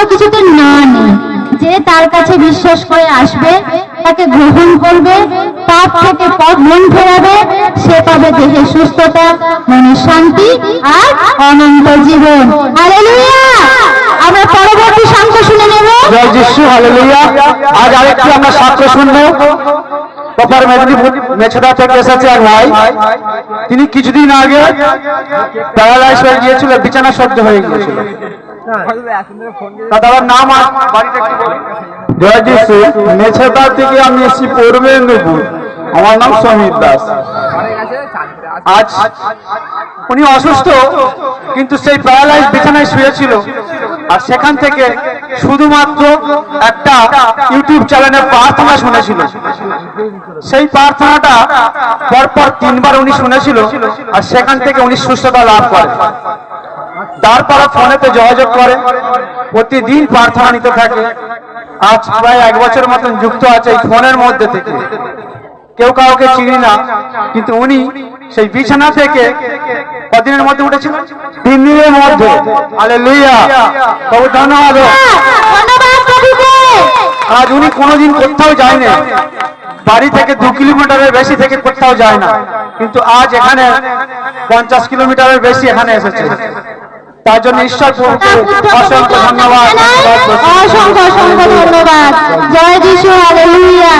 কোনো কিছুতে না নেই। যে তার কাছে বিশ্বাস করে আসবে, তাকে গ্রহণ করবে, পাপ থেকে মন ফেরাবে, সে পাবে দেহের সুস্থতা, মনের শান্তি আর অনন্ত জীবন। হালেলুয়া। আমরা পরবর্তী সাক্ষ্য শুনে নেব। জয় যিশু, হালেলুয়া। আজ আরেকটি আমরা সাক্ষ্য শুনবো। প্রপার মেদিনীপুর মেছাদা থেকে এসেছেন ভাই। তিনি কিছুদিন আগে প্যারালাইজ হয়ে গিয়েছিল, বিছানা সহ্য হয়ে গিয়েছিল। দাদার নাম আর বাড়িটা একটু বলুন। জয় যিশু, মেছাদা থেকে আমি এসেছি পূর্ব মেদিনীপুর। আমার নাম সমীর দাস। আজ উনি অসুস্থ, কিন্তু সেই প্যারালাইজ বিছানায় শুয়েছিল। আর সেখান থেকে শুধুমাত্র একটা ইউটিউব চ্যানেলে প্রার্থনা শুনেছিল। সেই প্রার্থনাটা পরপর 3 বার উনি শুনেছিল, আর সেখান থেকে উনি সুস্থতা লাভ করে। তারপরে ফোনেতে যোগাযোগ করে, প্রতিদিন প্রার্থনা নিতে থাকে। আজ প্রায় 1 বছর মতন যুক্ত আছে এই ফোনের মধ্যে থেকে। কেউ কাউকে চিনি না, কিন্তু উনি সেই বিছানা থেকে কদিনের মধ্যে উঠেছিল? 3 দিনের মধ্যে। হালেলুয়া, প্রভু ধন্যবাদ। আজ উনি কোনোদিন কোথাও যায় না, বাড়ি থেকে 2 কিলোমিটারের বেশি থেকে কোথাও যায় না, কিন্তু আজ এখানে 50 কিলোমিটারের বেশি এখানে এসেছে। তার জন্য ঈশ্বর অসংখ্য ধন্যবাদ, অসংখ্য অসংখ্য ধন্যবাদ। জয় যিশু, হালেলুয়া।